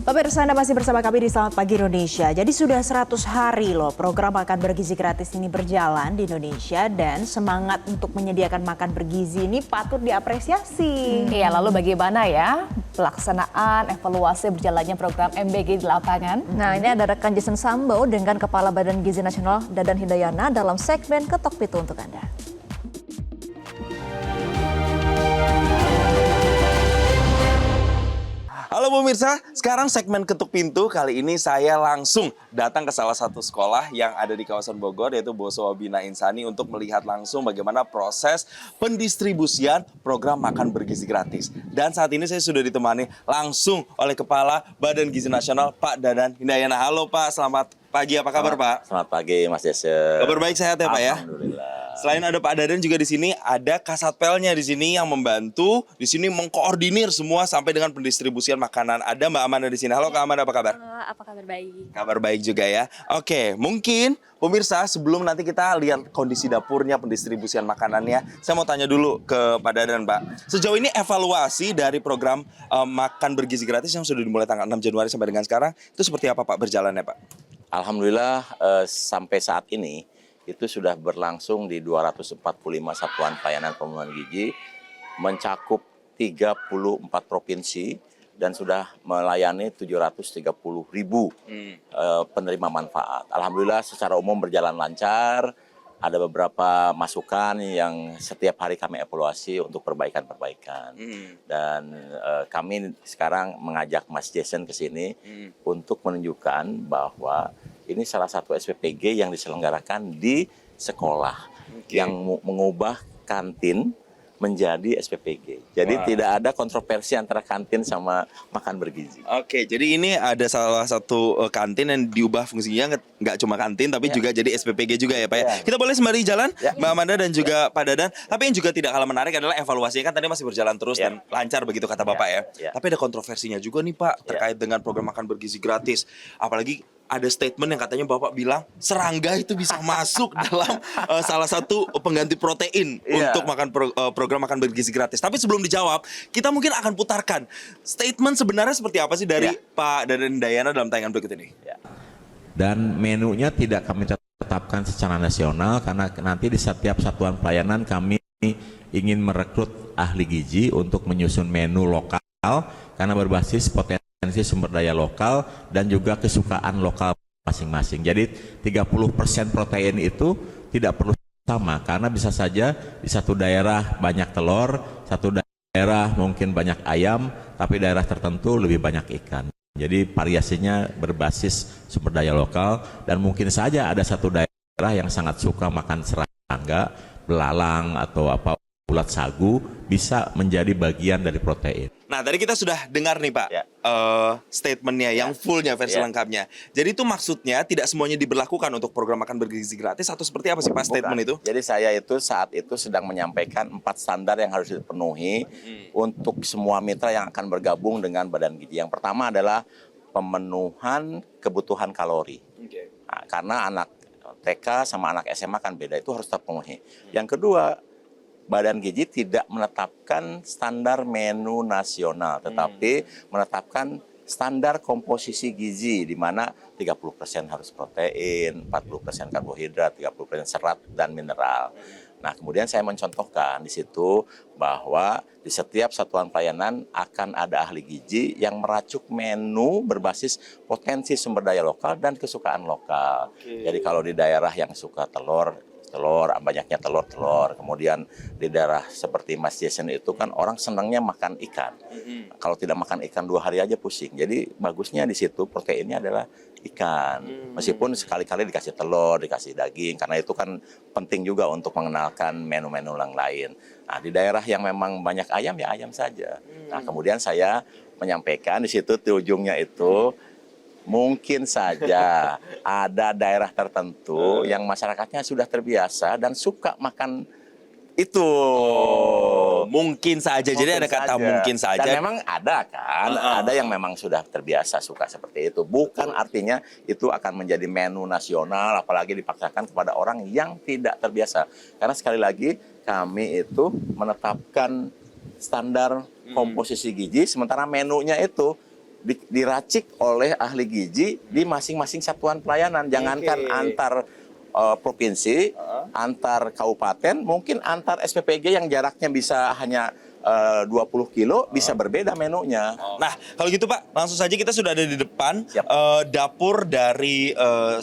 Pemirsa, Anda masih bersama kami di Selamat Pagi Indonesia. Jadi sudah 100 hari loh program makan bergizi gratis ini berjalan di Indonesia dan semangat untuk menyediakan makan bergizi ini patut diapresiasi. Iya, lalu bagaimana ya pelaksanaan evaluasi berjalannya program MBG di lapangan? Nah, ini ada rekan Jason Sambo dengan Kepala Badan Gizi Nasional Dadan Hidayana dalam segmen Ketok Pitu untuk Anda. Halo pemirsa, sekarang segmen Ketuk Pintu. Kali ini saya langsung datang ke salah satu sekolah yang ada di kawasan Bogor, yaitu Boso Wabina Insani, untuk melihat langsung bagaimana proses pendistribusian program makan bergizi gratis. Dan saat ini saya sudah ditemani langsung oleh Kepala Badan Gizi Nasional, Pak Dadan Hidayana. Halo Pak, selamat pagi, apa kabar Pak? Selamat pagi Mas Jason. Kabar baik, sehat ya Pak ya? Alhamdulillah. Selain ada Pak Dadan juga di sini ada Kasatpelnya di sini yang membantu di sini mengkoordinir semua sampai dengan pendistribusian makanan. Ada Mbak Amanda di sini. Halo Kak Amanda, apa kabar? Apa kabar baik? Kabar baik juga ya. Oke, mungkin pemirsa sebelum nanti kita lihat kondisi dapurnya, pendistribusian makanannya, saya mau tanya dulu ke Pak Dadan, Pak. Sejauh ini evaluasi dari program makan bergizi gratis yang sudah dimulai tanggal 6 Januari sampai dengan sekarang itu seperti apa Pak berjalannya Pak? Alhamdulillah sampai saat ini itu sudah berlangsung di 245 satuan pelayanan pemenuhan gizi, mencakup 34 provinsi dan sudah melayani 730.000 penerima manfaat. Alhamdulillah secara umum berjalan lancar. Ada beberapa masukan yang setiap hari kami evaluasi untuk perbaikan-perbaikan. Dan kami sekarang mengajak Mas Jason ke sini untuk menunjukkan bahwa ini salah satu SPPG yang diselenggarakan di sekolah yang mengubah kantin menjadi SPPG. Jadi tidak ada kontroversi antara kantin sama makan bergizi. Oke, jadi ini ada salah satu kantin yang diubah fungsinya nggak cuma kantin tapi juga jadi SPPG juga ya Pak ya. Kita boleh sembari jalan Mbak Amanda dan juga Pak Dadan. Tapi yang juga tidak kalah menarik adalah evaluasinya, kan tadi masih berjalan terus dan lancar begitu kata Bapak ya. Tapi ada kontroversinya juga nih Pak terkait dengan program makan bergizi gratis. Apalagi ada statement yang katanya Bapak bilang serangga itu bisa masuk dalam salah satu pengganti protein untuk makan program makan bergizi gratis. Tapi sebelum dijawab, kita mungkin akan putarkan statement sebenarnya seperti apa sih dari Pak Dadan Hidayana dalam tayangan berikut ini. Dan menunya tidak kami tetapkan secara nasional karena nanti di setiap satuan pelayanan kami ingin merekrut ahli gizi untuk menyusun menu lokal karena berbasis potensi sumber daya lokal dan juga kesukaan lokal masing-masing. Jadi 30% protein itu tidak perlu sama karena bisa saja di satu daerah banyak telur, satu daerah mungkin banyak ayam, tapi daerah tertentu lebih banyak ikan. Jadi variasinya berbasis sumber daya lokal dan mungkin saja ada satu daerah yang sangat suka makan serangga, belalang atau ulat sagu bisa menjadi bagian dari protein. Nah, tadi kita sudah dengar nih Pak statementnya yang fullnya versi lengkapnya. Jadi itu maksudnya tidak semuanya diberlakukan untuk program makan bergizi gratis atau seperti apa sih Pak statement itu? Jadi saya itu saat itu sedang menyampaikan 4 standar yang harus dipenuhi untuk semua mitra yang akan bergabung dengan Badan Gizi. Yang pertama adalah pemenuhan kebutuhan kalori. Nah, karena anak TK sama anak SMA kan beda, itu harus terpenuhi. Yang kedua, Badan Gizi tidak menetapkan standar menu nasional, tetapi menetapkan standar komposisi gizi, di mana 30% harus protein, 40% karbohidrat, 30% serat dan mineral. Nah, kemudian saya mencontohkan di situ bahwa di setiap satuan pelayanan akan ada ahli gizi yang meracuk menu berbasis potensi sumber daya lokal dan kesukaan lokal. Jadi kalau di daerah yang suka telur, banyaknya telur. Kemudian di daerah seperti Mas Jason itu kan orang senangnya makan ikan. Kalau tidak makan ikan 2 hari aja pusing. Jadi bagusnya di situ proteinnya adalah ikan. Meskipun sekali-kali dikasih telur, dikasih daging, karena itu kan penting juga untuk mengenalkan menu-menu yang lain. Nah, di daerah yang memang banyak ayam ya ayam saja. Nah, kemudian saya menyampaikan di situ di ujungnya itu mungkin saja ada daerah tertentu yang masyarakatnya sudah terbiasa dan suka makan itu. Mungkin saja. Jadi ada kata mungkin saja. Dan memang ada kan, ada yang memang sudah terbiasa suka seperti itu. Bukan artinya itu akan menjadi menu nasional, apalagi dipaksakan kepada orang yang tidak terbiasa. Karena sekali lagi kami itu menetapkan standar komposisi gizi, sementara menunya itu diracik oleh ahli gizi di masing-masing satuan pelayanan. Jangankan antar provinsi, antar kabupaten, mungkin antar SPPG yang jaraknya bisa hanya 20 kilo, bisa berbeda menunya. Nah, kalau gitu Pak, langsung saja kita sudah ada di depan Siap. dapur dari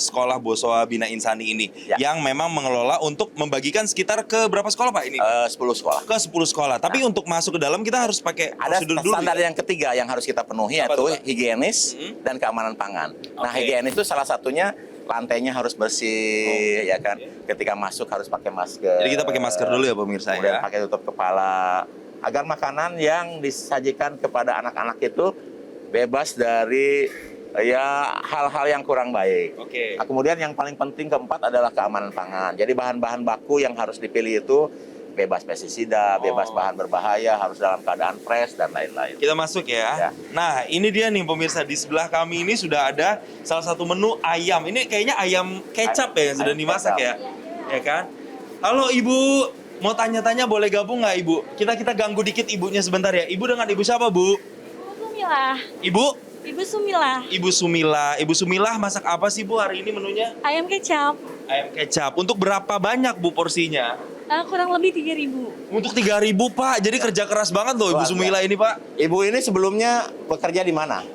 sekolah Bosowa Bina Insani ini, Ya. yang memang mengelola untuk membagikan sekitar ke berapa sekolah Pak ini? 10 sekolah. Ke 10 sekolah. Tapi untuk masuk ke dalam kita harus pakai Ada prosedur dulu. standar ya? yang ketiga yang harus kita penuhi, Apa yaitu tuh, Pak? higienis dan keamanan pangan. Nah, Oke. higienis itu salah satunya lantainya harus bersih, ya kan. Ketika masuk harus pakai masker. Jadi kita pakai masker dulu ya pemirsa Kemudian ya. pakai tutup kepala, agar makanan yang disajikan kepada anak-anak itu bebas dari ya hal-hal yang kurang baik. Oke. Nah, kemudian yang paling penting keempat adalah keamanan pangan. Jadi bahan-bahan baku yang harus dipilih itu bebas pestisida, bebas bahan berbahaya, harus dalam keadaan fresh dan lain-lain. Kita masuk ya. Ya. Nah, ini dia nih pemirsa, di sebelah kami ini sudah ada salah satu menu ayam. Ini kayaknya ayam kecap ya yang sudah Ayam dimasak kecap. ya. Ya kan? Halo Ibu, mau tanya-tanya boleh gabung nggak Ibu? Kita ganggu dikit ibunya sebentar ya. Ibu dengan Ibu siapa Bu? Sumilah. Ibu? Ibu Sumilah. Ibu Sumila. Ibu Sumilah masak apa sih Bu hari ini menunya? Ayam kecap. Ayam kecap. Untuk berapa banyak Bu porsinya? Kurang lebih 3.000. Untuk 3.000 Pak. Jadi kerja keras banget loh Ibu Luar Sumila ini Pak. Ibu ini sebelumnya bekerja di mana?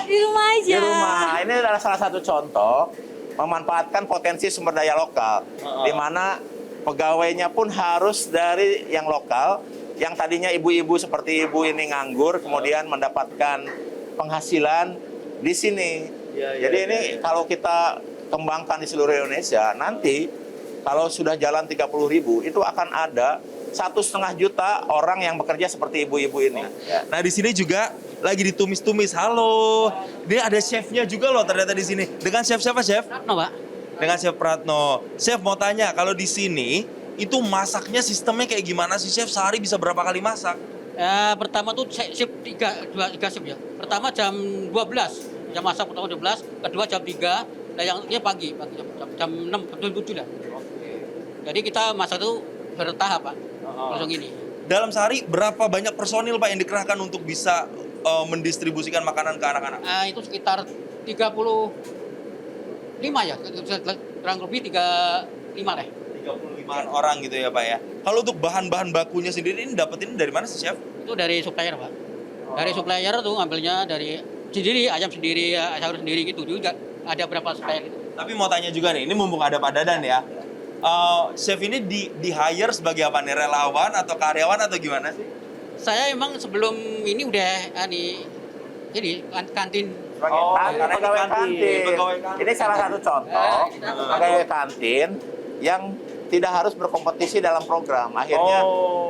Di rumah aja. Di rumah. Ini adalah salah satu contoh memanfaatkan potensi sumber daya lokal, di mana pegawainya pun harus dari yang lokal, yang tadinya ibu-ibu seperti ibu ini nganggur, kemudian mendapatkan penghasilan di sini. Jadi ini kalau kita kembangkan di seluruh Indonesia, nanti kalau sudah jalan 30.000, itu akan ada 1,5 juta orang yang bekerja seperti ibu-ibu ini. Ya. Nah di sini juga lagi ditumis-tumis. Halo, ini ada chefnya juga loh ternyata di sini. Dengan chef siapa chef? Pratno, Pak. Dengan chef Pratno. Chef mau tanya, kalau di sini itu masaknya sistemnya kayak gimana sih chef? Sehari bisa berapa kali masak? Pertama tuh shift tiga shift ya. Pertama jam 12, jam masak pertama 12, kedua jam 3, dan yang ini pagi jam 6, jam 7 lah. Jadi kita masak tuh bertahap Pak, langsung ini. Dalam sehari berapa banyak personil Pak yang dikerahkan untuk bisa mendistribusikan makanan ke anak-anak? Itu sekitar 35 ya, kurang lebih 35 deh. 35 orang gitu ya Pak ya. Kalau untuk bahan-bahan bakunya sendiri ini dapetin dari mana sih chef? Itu dari supplier Pak. Dari supplier tuh ngambilnya dari sendiri, ayam sendiri, sayur sendiri gitu juga. Ada berapa supplier gitu. Tapi mau tanya juga nih, ini mumpung ada Pak Dadan ya. Chef ini di hire sebagai apa nih? Relawan atau karyawan atau gimana sih? Saya emang sebelum ini udah jadi kantin. Pegawai kantin. Pegawai kantin. Ini salah satu contoh pegawai kantin yang tidak harus berkompetisi dalam program.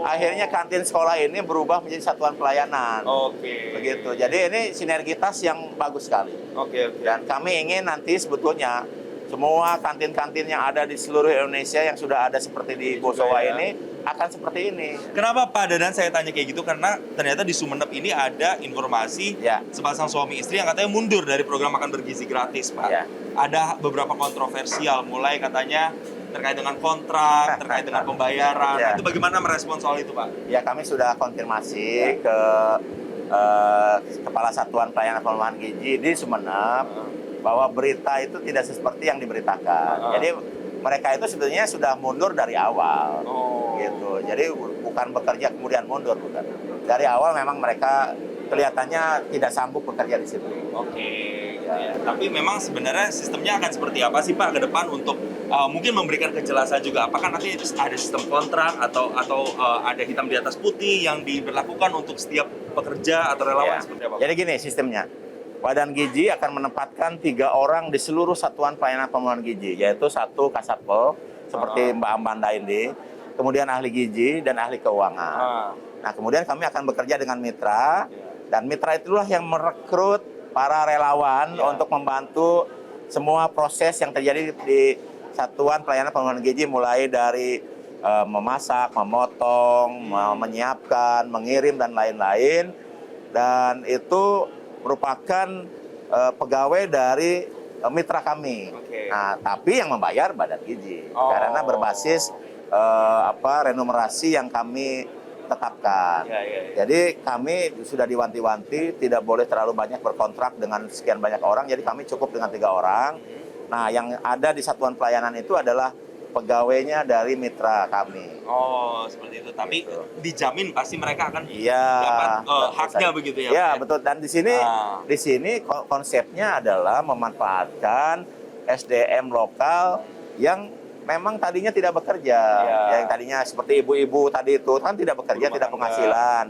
Akhirnya kantin sekolah ini berubah menjadi satuan pelayanan. Oke. Begitu. Jadi ini sinergitas yang bagus sekali. Oke. Dan kami ingin nanti sebetulnya semua kantin-kantin yang ada di seluruh Indonesia yang sudah ada seperti di Bosowa ya. ini akan seperti ini. Kenapa Pak Dadan saya tanya kayak gitu? Karena ternyata di Sumeneb ini ada informasi Ya. sepasang suami istri yang katanya mundur dari program makan bergizi gratis, Pak. Ya. Ada beberapa kontroversial, mulai katanya terkait dengan kontrak, terkait dengan pembayaran. Ya. Itu bagaimana merespon soal itu, Pak? Ya, kami sudah konfirmasi ke Kepala Satuan Pelayanan Pengembangan Gizi di Sumeneb bahwa berita itu tidak seperti yang diberitakan. Jadi mereka itu sebetulnya sudah mundur dari awal, gitu. Jadi bukan bekerja kemudian mundur, bukan. Dari awal memang mereka kelihatannya tidak sanggup bekerja di situ. Oke. Ya. Tapi memang sebenarnya sistemnya akan seperti apa sih Pak ke depan untuk mungkin memberikan kejelasan juga? Apakah nanti ada sistem kontrak atau ada hitam di atas putih yang diberlakukan untuk setiap pekerja atau relawan seperti apa? Jadi gini sistemnya. Badan Gizi akan menempatkan 3 orang di seluruh satuan pelayanan pengembangan gizi, yaitu 1 kasatpol seperti Mbak Amanda ini, kemudian ahli gizi dan ahli keuangan. Nah, kemudian kami akan bekerja dengan mitra, dan mitra itulah yang merekrut para relawan untuk membantu semua proses yang terjadi di satuan pelayanan pengembangan gizi, mulai dari memasak, memotong, menyiapkan, mengirim dan lain-lain, dan itu merupakan pegawai dari mitra kami. Nah, tapi yang membayar Badan Gizi karena berbasis renumerasi yang kami tetapkan. Jadi kami sudah diwanti-wanti tidak boleh terlalu banyak berkontrak dengan sekian banyak orang, jadi kami cukup dengan 3 orang. Nah, yang ada di satuan pelayanan itu adalah pegawainya dari mitra kami. Oh, seperti itu. Tapi Gitu. dijamin pasti mereka akan Iya, dapat tentu haknya saja. begitu ya. Iya, Pak, ya? betul. Dan di sini konsepnya adalah memanfaatkan SDM lokal yang memang tadinya tidak bekerja. Iya. Yang tadinya seperti ibu-ibu tadi itu kan tidak bekerja, Rumah tidak tangga. penghasilan.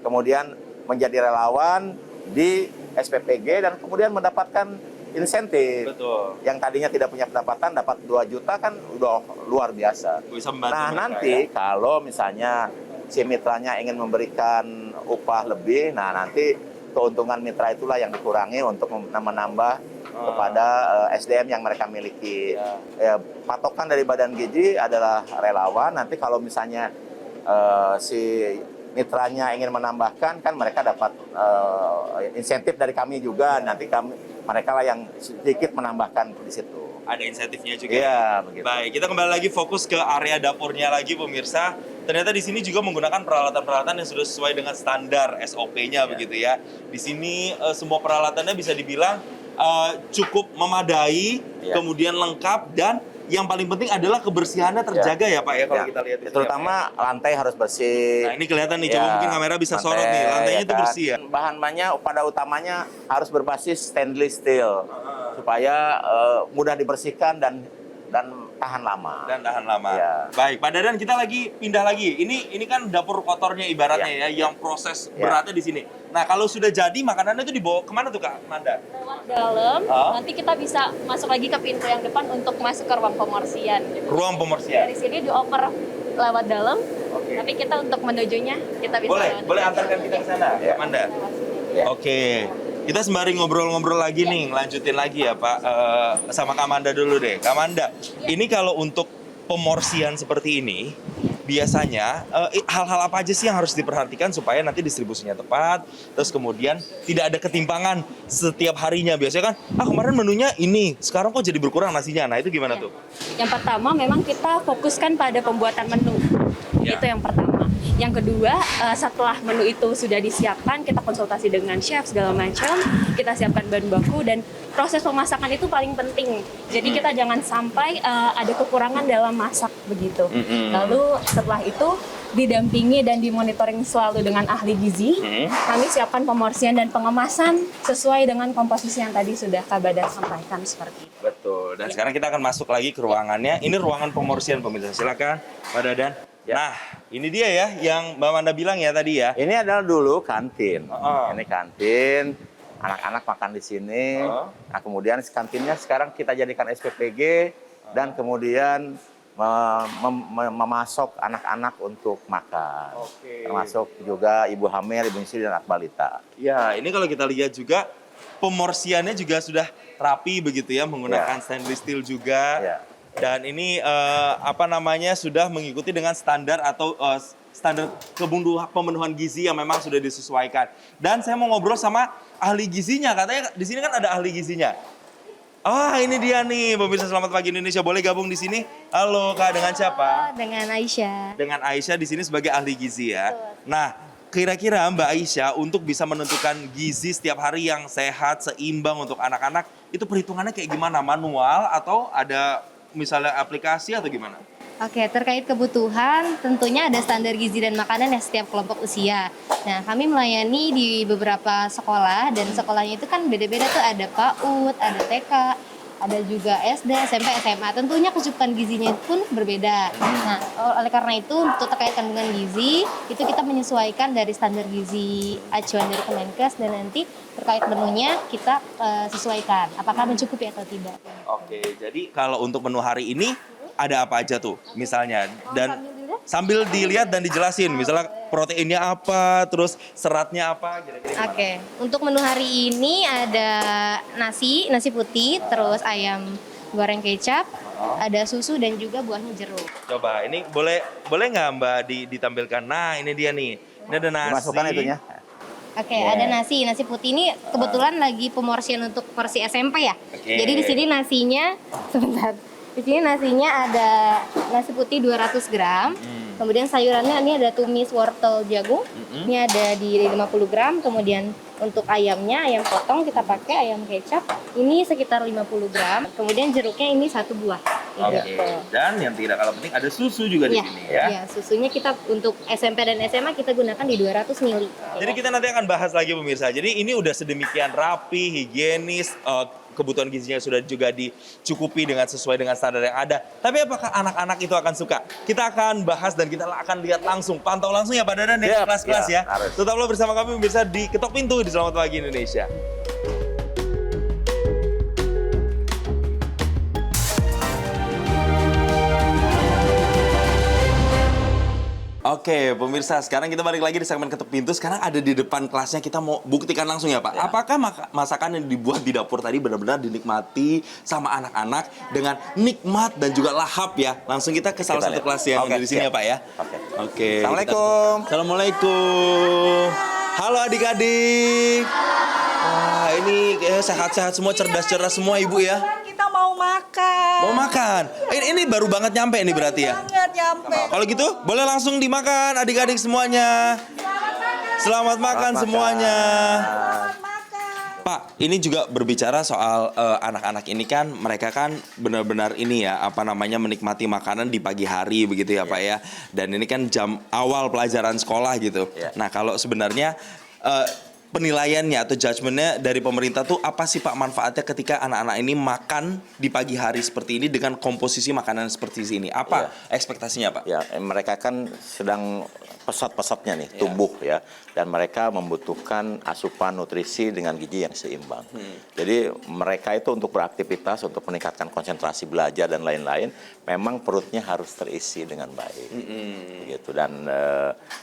Kemudian menjadi relawan di SPPG dan kemudian mendapatkan insentif. Betul. Yang tadinya tidak punya pendapatan dapat 2 juta kan udah luar biasa. Bisa membantu Nah, mereka, nanti ya. kalau misalnya si mitranya ingin memberikan upah lebih, nah nanti keuntungan mitra itulah yang dikurangi untuk menambah kepada SDM yang mereka miliki. Ya, patokan dari Badan Gizi adalah relawan. Nanti kalau misalnya si mitranya ingin menambahkan, kan mereka dapat insentif dari kami juga. Nanti mereka lah yang sedikit menambahkan di situ. Ada insentifnya juga. Iya, begitu. Baik, kita kembali lagi fokus ke area dapurnya lagi pemirsa. Ternyata di sini juga menggunakan peralatan-peralatan yang sudah sesuai dengan standar SOP-nya begitu ya. Di sini semua peralatannya bisa dibilang cukup memadai, Iya. kemudian lengkap dan yang paling penting adalah kebersihannya terjaga ya Pak ya kalau Ya, kita lihat di sini, terutama ya, Pak, lantai harus bersih. ya. Nah, ini kelihatan nih, coba Ya, mungkin kamera bisa sorot nih. Lantainya itu kan. bersih ya. Bahan-bahannya pada utamanya harus berbasis stainless steel supaya mudah dibersihkan dan tahan lama. Dan tahan lama. Ya. Baik, Pak Dadan, kita lagi pindah lagi. Ini kan dapur kotornya ibaratnya ya, yang proses Ya. beratnya di sini. Nah, kalau sudah jadi makanannya itu dibawa kemana tuh Kak Manda? Lewat dalam, Ah. nanti kita bisa masuk lagi ke pintu yang depan untuk masuk ke ruang pemorsian. Ruang pemorsian. Dari sini dioper lewat dalam, Oke. tapi kita untuk menujunya kita bisa Boleh, lewat boleh dalam. antarkan kita ke sana, Ya. Kak Manda. Lewat sini. Ya. Oke. Kita sembari ngobrol-ngobrol lagi nih, lanjutin lagi ya Pak. Sama Kak Manda dulu deh. Kak Manda, ini kalau untuk pemorsian seperti ini, biasanya hal-hal apa aja sih yang harus diperhatikan supaya nanti distribusinya tepat, terus kemudian tidak ada ketimpangan setiap harinya. Biasanya kan, kemarin menunya ini, sekarang kok jadi berkurang nasinya. Nah itu gimana tuh? Yang pertama memang kita fokuskan pada pembuatan menu. Ya. Itu yang pertama. Yang kedua, setelah menu itu sudah disiapkan, kita konsultasi dengan chef segala macam, kita siapkan bahan baku dan proses pemasakan itu paling penting. Jadi kita jangan sampai ada kekurangan dalam masak begitu. Lalu setelah itu didampingi dan dimonitoring selalu dengan ahli gizi. Kami siapkan pemorsian dan pengemasan sesuai dengan komposisi yang tadi sudah Kak Badan sampaikan seperti itu. Betul. Dan sekarang kita akan masuk lagi ke ruangannya. Ini ruangan pemorsian pemirsa. Silakan, Pak Dadan. Ya. Nah, ini dia ya yang Mbak Manda bilang ya tadi ya. Ini adalah dulu kantin. Oh. Ini kantin, anak-anak makan di sini. Oh. Nah, kemudian kantinnya sekarang kita jadikan SPPG dan kemudian memasok anak-anak untuk makan. Oke. Termasuk juga ibu hamil, ibu nyusui dan anak balita. Ya, ini kalau kita lihat juga pemorsiannya juga sudah rapi begitu ya, menggunakan stainless steel juga. Ya. Dan ini sudah mengikuti dengan standar atau standar pemenuhan gizi yang memang sudah disesuaikan. Dan saya mau ngobrol sama ahli gizinya, katanya di sini kan ada ahli gizinya. Ini dia nih, pemirsa Selamat Pagi Indonesia, boleh gabung di sini? Halo Kak, dengan siapa? Dengan Aisyah. Dengan Aisyah di sini sebagai ahli gizi ya. Nah, kira-kira Mbak Aisyah untuk bisa menentukan gizi setiap hari yang sehat, seimbang untuk anak-anak, itu perhitungannya kayak gimana? Manual atau ada misalnya aplikasi atau gimana? Oke, terkait kebutuhan, tentunya ada standar gizi dan makanan ya setiap kelompok usia. Nah, kami melayani di beberapa sekolah, dan sekolahnya itu kan beda-beda tuh, ada PAUD, ada TK, ada juga SD, SMP, SMA. Tentunya kecukupan gizinya pun berbeda. Nah, oleh karena itu, untuk terkait kandungan gizi, itu kita menyesuaikan dari standar gizi acuan dari Kemenkes, dan nanti terkait menunya kita sesuaikan, apakah mencukupi atau tidak. Oke, jadi kalau untuk menu hari ini ada apa aja tuh misalnya? Dan sambil dilihat dan dijelasin, misalnya proteinnya apa, terus seratnya apa, kira-kira. Oke, untuk menu hari ini ada nasi putih, terus ayam goreng kecap, ada susu dan juga buahnya jeruk. Coba, ini boleh nggak Mbak ditampilkan? Nah, ini dia nih. Ini ada nasi. Dimasukkan itunya. Oke, ada nasi putih ini kebetulan lagi pemorsian untuk porsi SMP ya. Oke. Jadi di sini nasinya, sebentar. Di sini nasinya ada nasi putih 200 gram, Kemudian sayurannya ini ada tumis wortel jagung, ini ada di 50 gram. Kemudian untuk ayamnya, ayam potong kita pakai ayam kecap, ini sekitar 50 gram. Kemudian jeruknya ini 1 buah. Oke. Dan yang tidak kalah penting ada susu juga di sini ya. Iya, susunya kita untuk SMP dan SMA kita gunakan di 200 ml. Jadi kita nanti akan bahas lagi pemirsa. Jadi ini udah sedemikian rapi, higienis, kebutuhan gizinya sudah juga dicukupi dengan sesuai dengan standar yang ada. Tapi apakah anak-anak itu akan suka? Kita akan bahas dan kita akan lihat langsung, pantau langsung ya Pak Dadan ya, kelas-kelas ya. Tetaplah bersama kami pemirsa di Ketok Pintu di Selamat Pagi Indonesia. Oke, pemirsa, sekarang kita balik lagi di segmen Ketuk Pintu. Sekarang ada di depan kelasnya, kita mau buktikan langsung ya Pak. Apakah masakan yang dibuat di dapur tadi benar-benar dinikmati sama anak-anak dengan nikmat dan juga lahap ya? Langsung kita ke salah satu kelas yang ada di sini ya Pak ya. Oke. Assalamualaikum. Assalamualaikum. Halo adik-adik. Wah, ini sehat-sehat semua, cerdas-cerdas semua Ibu ya. Kita mau makan. Mau makan? Ini baru banget nyampe nih berarti ya? Banget nyampe. Kalau gitu, boleh langsung dimakan adik-adik semuanya. Selamat makan semuanya. Pak, ini juga berbicara soal anak-anak ini kan, mereka kan benar-benar ini ya, apa namanya, menikmati makanan di pagi hari begitu ya Pak ya. Dan ini kan jam awal pelajaran sekolah gitu. Nah, kalau sebenarnya penilaiannya atau judgementnya dari pemerintah tuh apa sih Pak manfaatnya ketika anak-anak ini makan di pagi hari seperti ini dengan komposisi makanan seperti ini? Apa ekspektasinya Pak? Ya, mereka kan sedang pesat-pesatnya nih tumbuh ya, dan mereka membutuhkan asupan nutrisi dengan gizi yang seimbang. Jadi mereka itu untuk beraktivitas, untuk meningkatkan konsentrasi belajar dan lain-lain, memang perutnya harus terisi dengan baik. Gitu. Dan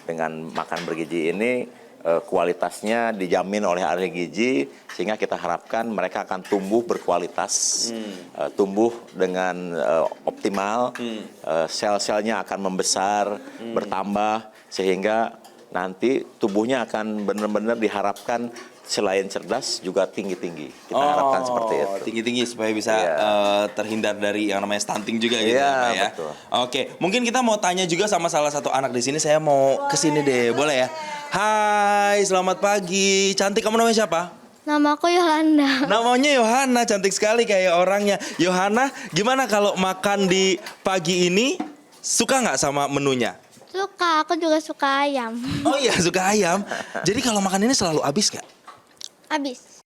dengan makan bergizi ini kualitasnya dijamin oleh ahli gizi, sehingga kita harapkan mereka akan tumbuh berkualitas, tumbuh dengan optimal, sel-selnya akan membesar, bertambah, sehingga nanti tubuhnya akan benar-benar diharapkan selain cerdas juga tinggi-tinggi. Kita harapkan seperti itu. Tinggi-tinggi supaya bisa terhindar dari yang namanya stunting juga gitu Iya, ya. betul. Oke, mungkin kita mau tanya juga sama salah satu anak di sini. Saya mau kesini deh, boleh ya? Hai, selamat pagi. Cantik, kamu namanya siapa? Nama aku Yohana. Namanya Yohana, cantik sekali kayak orangnya. Yohana, gimana kalau makan di pagi ini? Suka nggak sama menunya? Suka, aku juga suka ayam. Oh iya, suka ayam. Jadi kalau makan ini selalu habis nggak? Habis.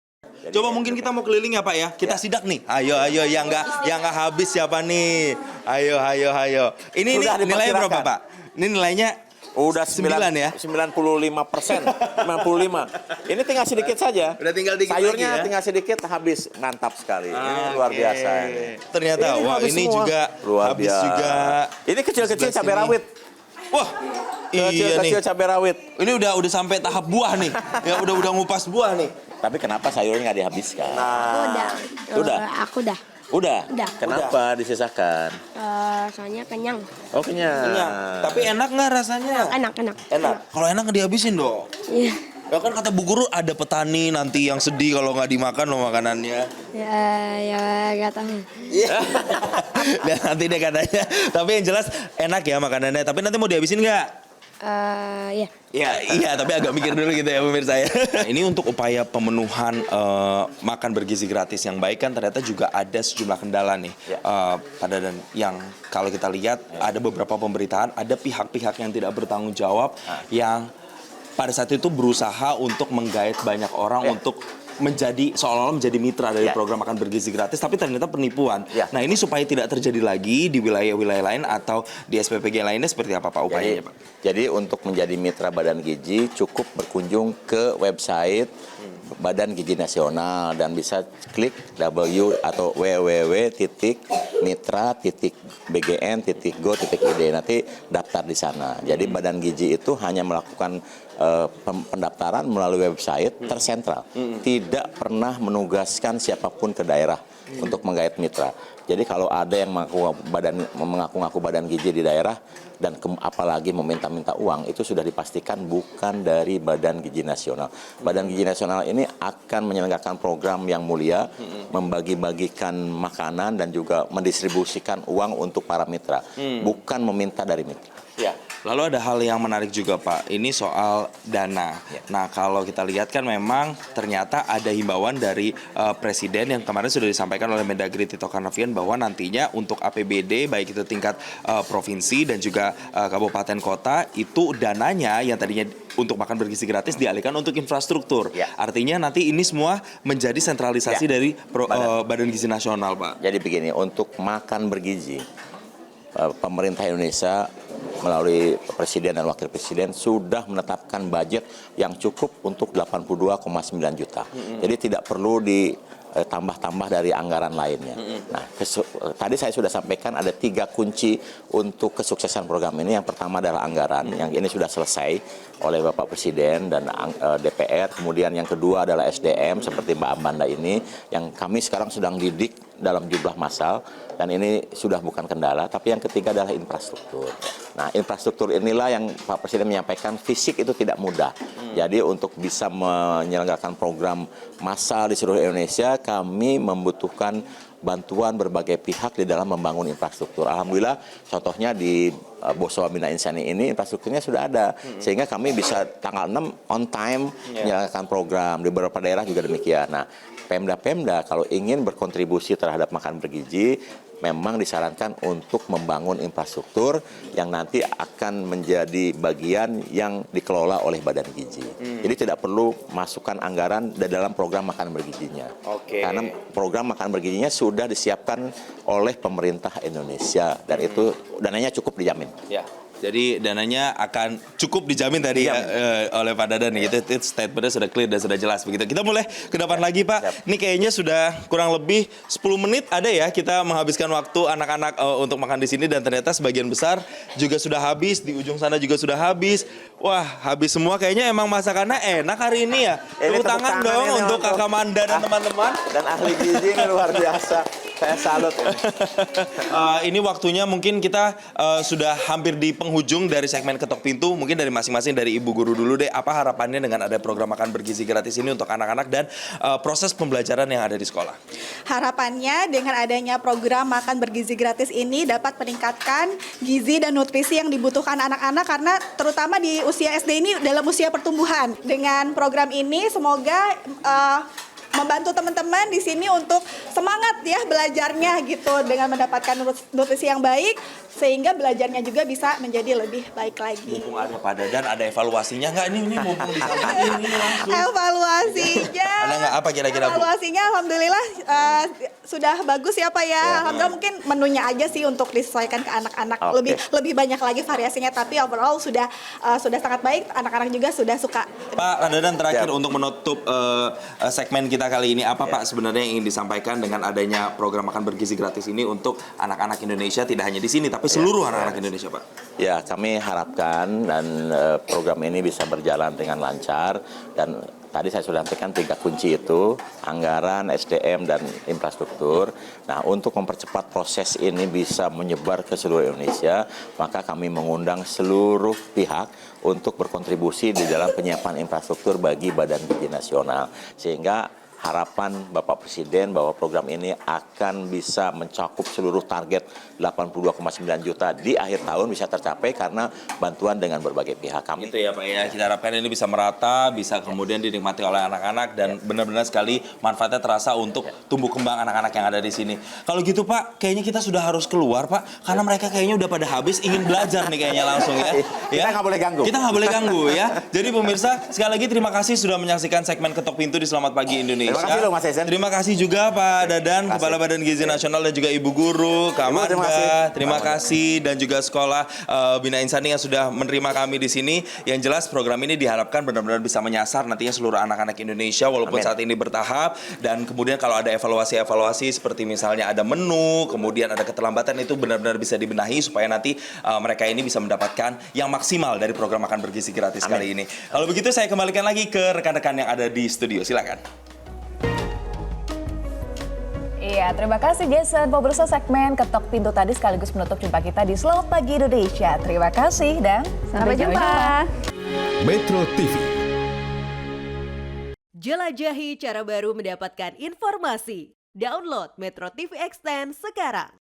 Coba mungkin kita mau keliling ya Pak ya. Kita sidak nih. Ayo yang nggak habis siapa nih? Ayo. Ini nilainya berapa Pak? Ini nilainya udah 9 ya? 95%, 95. Ini tinggal sedikit saja. Udah tinggal dikit sayurnya lagi ya? tinggal sedikit, habis, mantap sekali. Ini luar biasa ini. Ternyata ini semua. juga luar habis biasa. juga. Ini kecil-kecil Sebelah cabai sini. rawit. Wah, Kecil-kecil cabai rawit. Ini udah sampai tahap buah nih. Ya udah ngupas buah nih. Tapi kenapa sayurnya nggak dihabiskan? Udah. Aku udah. Udah? Udah. Kenapa disisakan? Soalnya kenyang. Oh, kenyang. Tapi enak nggak rasanya? Enak. Kalau enak nggak dihabisin dong. Iya. Ya kan kata Bu Guru ada petani nanti yang sedih kalau nggak dimakan loh makanannya. Ya gak tahu. Dan nanti deh katanya. Tapi yang jelas enak ya makanannya. Tapi nanti mau dihabisin nggak? Ya. Iya, tapi agak mikir dulu gitu ya pemirsa ya. Nah, ini untuk upaya pemenuhan makan bergizi gratis yang baik kan ternyata juga ada sejumlah kendala nih. Pak Dadan, yang kalau kita lihat ada beberapa pemberitaan, ada pihak-pihak yang tidak bertanggung jawab yang pada saat itu berusaha untuk menggait banyak orang untuk seolah-olah menjadi mitra dari program makan bergizi gratis, tapi ternyata penipuan. Nah, ini supaya tidak terjadi lagi di wilayah-wilayah lain atau di SPPG lainnya seperti apa Pak upayanya Pak? Jadi untuk menjadi mitra Badan Gizi cukup berkunjung ke website Badan Gizi Nasional dan bisa klik www.mitra.bgn.go.id, nanti daftar di sana. Jadi Badan Gizi itu hanya melakukan pendaftaran melalui website tersentral, tidak pernah menugaskan siapapun ke daerah untuk menggait mitra. Jadi kalau ada yang mengaku-ngaku badan gizi di daerah dan apalagi meminta-minta uang, itu sudah dipastikan bukan dari Badan Gizi Nasional. Badan Gizi Nasional ini akan menyelenggarakan program yang mulia, membagi-bagikan makanan dan juga mendistribusikan uang untuk para mitra, bukan meminta dari mitra. Ya, Lalu ada hal yang menarik juga Pak, ini soal dana. Nah kalau kita lihat kan memang ternyata ada himbauan dari Presiden yang kemarin sudah disampaikan oleh Mendagri Tito Karnavian bahwa nantinya untuk APBD baik itu tingkat provinsi dan juga kabupaten kota itu dananya yang tadinya untuk makan bergizi gratis dialihkan untuk infrastruktur. Artinya nanti ini semua menjadi sentralisasi dari Badan Gizi Nasional Pak. Jadi begini, untuk makan bergizi, pemerintah Indonesia melalui Presiden dan Wakil Presiden sudah menetapkan budget yang cukup untuk 82,9 juta. Jadi tidak perlu ditambah-tambah dari anggaran lainnya. Nah, tadi saya sudah sampaikan ada 3 kunci untuk kesuksesan program ini. Yang pertama adalah anggaran, yang ini sudah selesai oleh Bapak Presiden dan DPR. Kemudian yang kedua adalah SDM seperti Mbak Amanda ini, yang kami sekarang sedang didik dalam jumlah massal dan ini sudah bukan kendala. Tapi yang ketiga adalah infrastruktur. Nah, infrastruktur inilah yang Pak Presiden menyampaikan fisik itu tidak mudah. Jadi untuk bisa menyelenggarakan program massal di seluruh Indonesia, kami membutuhkan bantuan berbagai pihak di dalam membangun infrastruktur. Alhamdulillah contohnya di Bosowa Bina Insani ini infrastrukturnya sudah ada. Sehingga kami bisa tanggal 6 on time menjalankan program. Di beberapa daerah juga demikian. Nah, Pemda-Pemda kalau ingin berkontribusi terhadap makan bergizi, memang disarankan untuk membangun infrastruktur yang nanti akan menjadi bagian yang dikelola oleh Badan Gizi. Jadi tidak perlu masukkan anggaran dalam program makan bergizinya. Karena program makan bergizinya sudah disiapkan oleh pemerintah Indonesia dan itu dananya cukup dijamin. Jadi dananya akan cukup dijamin tadi oleh Pak Dadan. Itu statementnya sudah clear dan sudah jelas begitu. Kita mulai ke depan lagi Pak. Ini kayaknya sudah kurang lebih 10 menit ada ya kita menghabiskan waktu anak-anak untuk makan di sini dan ternyata sebagian besar juga sudah habis. Di ujung sana juga sudah habis. Wah, habis semua kayaknya emang masakannya enak hari ini ya. Tepuk tangan dong untuk Kakak Manda dan teman-teman. Dan ahli gizi ini luar biasa. Saya salut ini. Ini waktunya mungkin kita sudah hampir di penghujung dari segmen Ketok Pintu. Mungkin dari masing-masing dari Ibu Guru dulu deh. Apa harapannya dengan ada program makan bergizi gratis ini untuk anak-anak dan proses pembelajaran yang ada di sekolah? Harapannya dengan adanya program makan bergizi gratis ini dapat meningkatkan gizi dan nutrisi yang dibutuhkan anak-anak karena terutama di usia SD ini dalam usia pertumbuhan. Dengan program ini semoga membantu teman-teman di sini untuk semangat ya belajarnya gitu dengan mendapatkan nutrisi yang baik sehingga belajarnya juga bisa menjadi lebih baik lagi. Mumpung ada Pak Dadan, ada evaluasinya nggak? Ini mumpung disampaikan ini langsung. Evaluasinya. Ada nggak apa kira-kira Bu? Evaluasinya alhamdulillah sudah bagus ya Pak ya. Alhamdulillah mungkin menunya aja sih untuk disesuaikan ke anak-anak. Lebih banyak lagi variasinya tapi overall sudah sangat baik. Anak-anak juga sudah suka. Pak Dadan terakhir untuk menutup segmen kita kali ini apa Pak sebenarnya yang ingin disampaikan dengan adanya program makan bergizi gratis ini untuk anak-anak Indonesia tidak hanya di sini tapi seluruh anak-anak Indonesia Pak? Ya, kami harapkan dan program ini bisa berjalan dengan lancar dan tadi saya sudah sampaikan 3 kunci itu, anggaran, SDM, dan infrastruktur. Nah, untuk mempercepat proses ini bisa menyebar ke seluruh Indonesia, maka kami mengundang seluruh pihak untuk berkontribusi di dalam penyiapan infrastruktur bagi Badan Gizi Nasional. Sehingga harapan Bapak Presiden bahwa program ini akan bisa mencakup seluruh target 82,9 juta di akhir tahun bisa tercapai karena bantuan dengan berbagai pihak kami. Itu ya Pak ya, kita harapkan ini bisa merata, bisa kemudian dinikmati oleh anak-anak dan benar-benar sekali manfaatnya terasa untuk tumbuh kembang anak-anak yang ada di sini. Kalau gitu Pak, kayaknya kita sudah harus keluar Pak, karena mereka kayaknya udah pada habis ingin belajar nih kayaknya langsung ya. Kita nggak boleh ganggu. Kita nggak boleh ganggu ya. Jadi pemirsa, sekali lagi terima kasih sudah menyaksikan segmen Ketok Pintu di Selamat Pagi Indonesia. Terima kasih loh Mas Esen. Terima kasih juga Pak Dadan, Kepala Badan Gizi Nasional dan juga Ibu Guru, Kak Manda. Terima kasih dan juga Sekolah Bina Insani yang sudah menerima kami di sini. Yang jelas program ini diharapkan benar-benar bisa menyasar nantinya seluruh anak-anak Indonesia walaupun saat ini bertahap dan kemudian kalau ada evaluasi-evaluasi seperti misalnya ada menu, kemudian ada keterlambatan itu benar-benar bisa dibenahi supaya nanti mereka ini bisa mendapatkan yang maksimal dari program makan bergizi gratis kali ini. Kalau begitu saya kembalikan lagi ke rekan-rekan yang ada di studio. Silakan. Iya, terima kasih Jason. Pemirsa, segmen Ketok Pintu tadi sekaligus menutup jumpa kita di Selamat Pagi Indonesia. Terima kasih dan Sampai jumpa. Metro TV. Jelajahi cara baru mendapatkan informasi. Download Metro TV Extend sekarang.